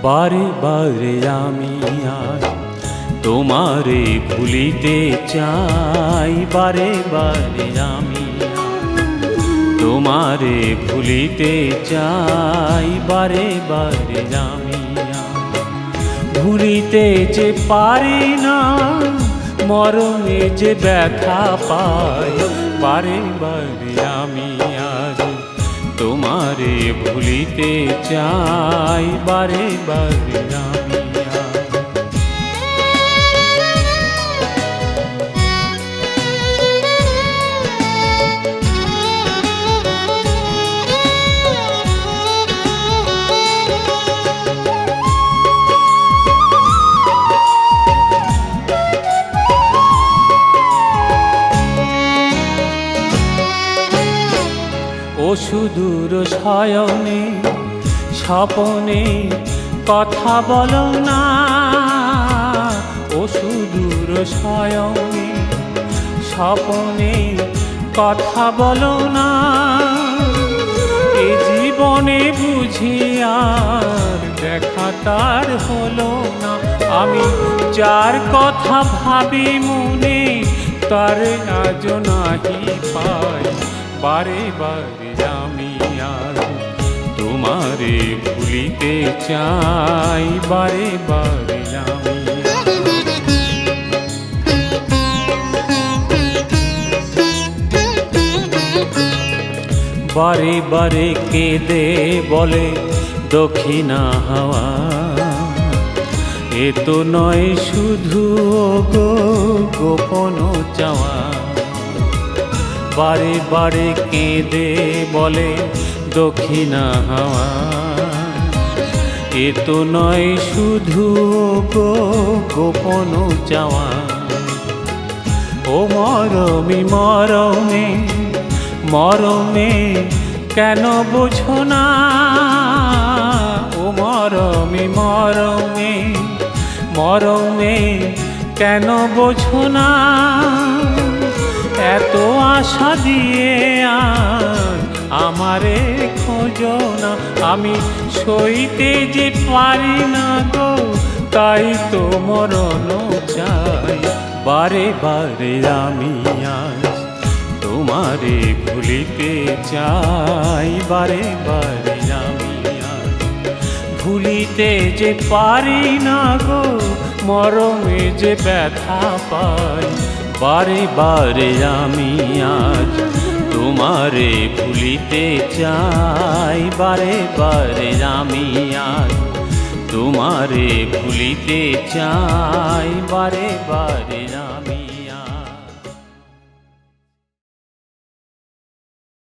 বারে বারে আমি আজ তোমারে ভুলিতে চাই, বারে বারে আমি তোমারে ভুলিতে চাই, বারে বারে আমি ভুলিতে যে পারি না, মরণে যে ব্যথা পাই, বারে বারে আমি আজ তোমারে ভুলিতে চাই, বারে বারে আমি ও সুদূর শয়নে স্বপনে কথা বলো না, ও সুদূর শয়নে স্বপনে কথা বলো না, এ জীবনে বুঝি আর দেখা তার হলো না। আমি যার কথা ভাবি মনে, তার আজ নাহি পাই, বারে বারে আমি আর তোমারে ভুলিতে চাই, বারে বারে আমি বারে বারে কেঁদে বলে দক্ষিণা হাওয়া, এ তো নয় শুধু গো গোপন চাওয়া, বারে বারে কেঁদে বলে দক্ষিণা হাওয়া, এ তো নয় শুধু গো গোপন চাওয়া। ও মরমে মরমে মরমে কেন বোঝো না, ও মরমে মরমে মরমে কেন বোঝো না, এত আশা দিয়ে আর আমারে খোঁজো না। আমি সইতে যে পারি না গো, তাই তো মরণ চাই, বারে বারে আমি আজ তোমারে ভুলিতে চাই, বারে বারে আমি আজ ভুলিতে যে পারি না গো, মরমে যে ব্যথা পাই, বারে বারে আমি আজ তোমারে ভুলিতে চাই, বারে বারে আমি আজ তোমারে ভুলিতে চাই, বারে বারে আমি